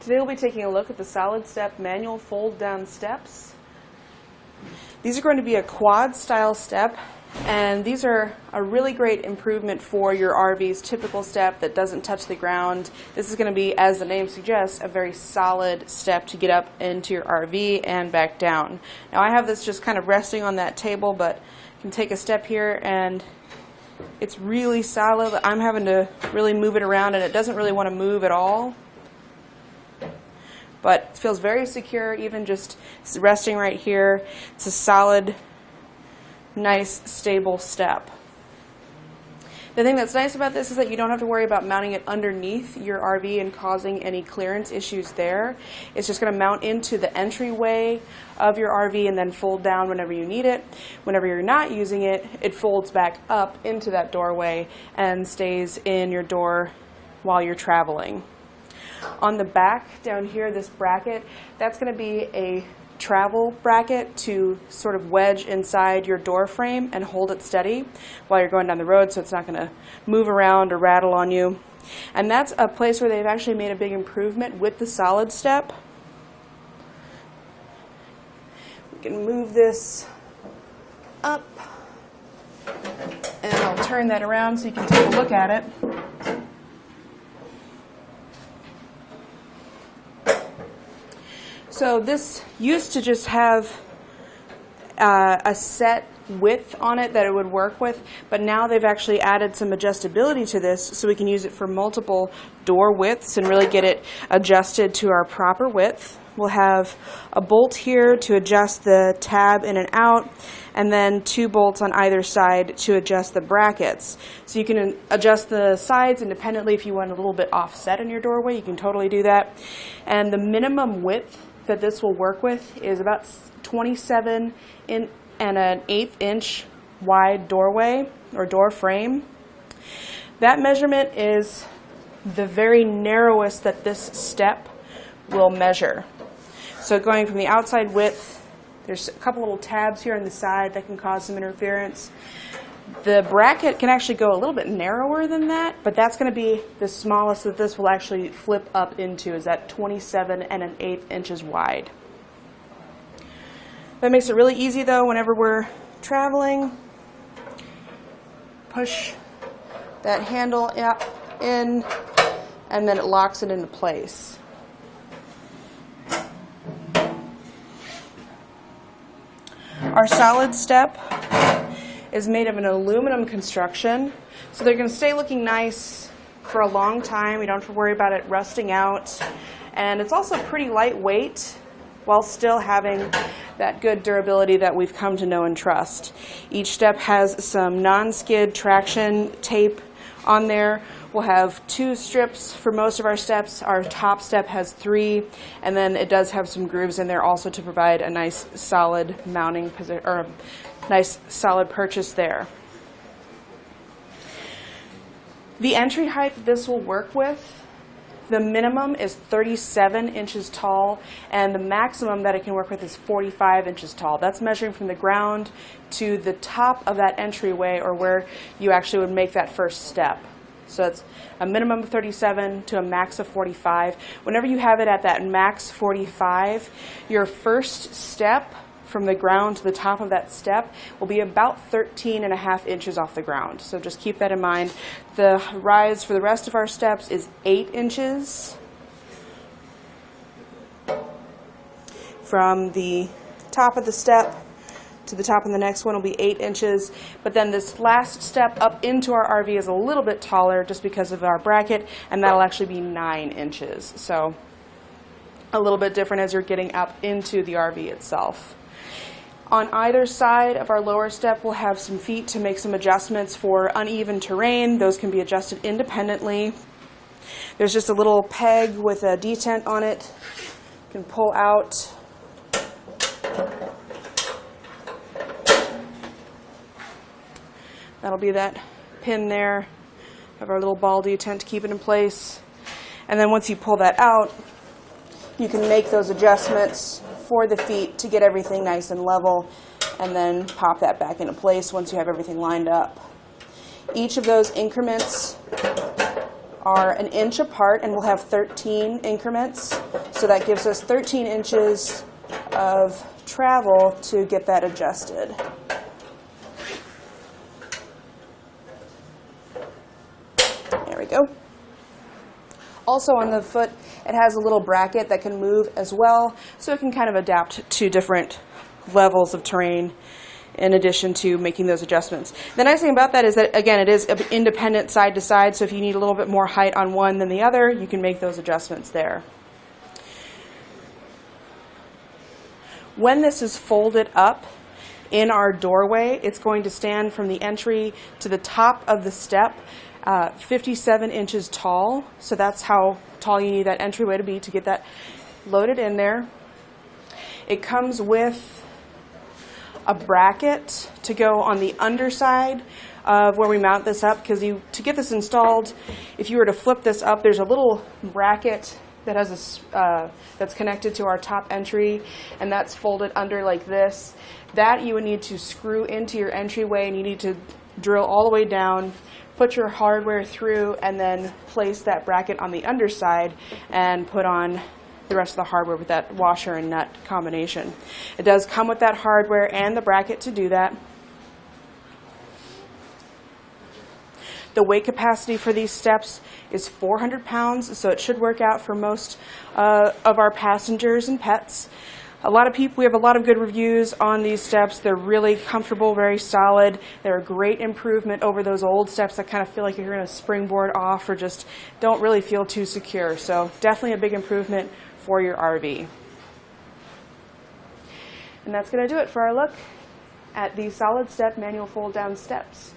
Today we'll be taking a look at the SolidStep manual fold down steps. These are going to be a quad style step, and these are a really great improvement for your RV's typical step that doesn't touch the ground. This is going to be, as the name suggests, a very solid step to get up into your RV and back down. Now I have this just kind of resting on that table, but you can take a step here and it's really solid. I'm having to really move it around and it doesn't really want to move at all. But it feels very secure, even just resting right here. It's a solid, nice, stable step. The thing that's nice about this is that you don't have to worry about mounting it underneath your RV and causing any clearance issues there. It's just going to mount into the entryway of your RV and then fold down whenever you need it. Whenever you're not using it, it folds back up into that doorway and stays in your door while you're traveling. On the back down here, this bracket, that's going to be a travel bracket to sort of wedge inside your door frame and hold it steady while you're going down the road, so it's not going to move around or rattle on you. And that's a place where they've actually made a big improvement with the SolidStep. We can move this up, and I'll turn that around so you can take a look at it. So this used to just have a set width on it that it would work with, but now they've actually added some adjustability to this so we can use it for multiple door widths and really get it adjusted to our proper width. We'll have a bolt here to adjust the tab in and out, and then 2 bolts on either side to adjust the brackets. So you can adjust the sides independently. If you want a little bit offset in your doorway, you can totally do that. And the minimum width that this will work with is about 27 and an 1/8 inch wide doorway or door frame. That measurement is the very narrowest that this step will measure. So going from the outside width, there's a couple little tabs here on the side that can cause some interference. The bracket can actually go a little bit narrower than that, but that's going to be the smallest that this will actually flip up into, is that 27 and an 1/8 inches wide. That makes it really easy though whenever we're traveling. Push that handle up in, and then it locks it into place. Our SolidStep is made of an aluminum construction, so they're going to stay looking nice for a long time. You don't have to worry about it rusting out, and it's also pretty lightweight while still having that good durability that we've come to know and trust. Each step has some non-skid traction tape on there. We'll have 2 strips for most of our steps. Our top step has 3, and then it does have some grooves in there also to provide a nice solid mounting position, or nice solid purchase there. The entry height that this will work with, the minimum is 37 inches tall, and the maximum that it can work with is 45 inches tall. That's measuring from the ground to the top of that entryway, or where you actually would make that first step. So it's a minimum of 37 to a max of 45. Whenever you have it at that max 45, your first step from the ground to the top of that step will be about 13.5 inches off the ground. So just keep that in mind. The rise for the rest of our steps is 8 inches from the top of the step to the top of the next one will be 8 inches, but then this last step up into our RV is a little bit taller just because of our bracket, and that'll actually be 9 inches. So a little bit different as you're getting up into the RV itself. On either side of our lower step, we'll have some feet to make some adjustments for uneven terrain. Those can be adjusted independently. There's just a little peg with a detent on it. You can pull out. That'll be that pin there. Have our little ball detent to keep it in place. And then once you pull that out, you can make those adjustments for the feet to get everything nice and level, and then pop that back into place once you have everything lined up. Each of those increments are an inch apart, and we'll have 13 increments. So that gives us 13 inches of travel to get that adjusted. There we go. Also on the foot, it has a little bracket that can move as well, so it can kind of adapt to different levels of terrain in addition to making those adjustments. The nice thing about that is that, again, it is independent side to side, so if you need a little bit more height on one than the other, you can make those adjustments there. When this is folded up in our doorway, it's going to stand from the entry to the top of the step 57 inches tall, so that's how tall you need that entryway to be to get that loaded in there. It comes with a bracket to go on the underside of where we mount this up, because to get this installed, if you were to flip this up, there's a little bracket that has that's connected to our top entry, and that's folded under like this. That you would need to screw into your entryway, and you need to drill all the way down, put your hardware through, and then place that bracket on the underside and put on the rest of the hardware with that washer and nut combination. It does come with that hardware and the bracket to do that. The weight capacity for these steps is 400 pounds, so it should work out for most of our passengers and pets. We have a lot of good reviews on these steps. They're really comfortable, very solid. They're a great improvement over those old steps that kind of feel like you're going to springboard off or just don't really feel too secure. So definitely a big improvement for your RV. And that's going to do it for our look at the SolidStep manual fold down steps.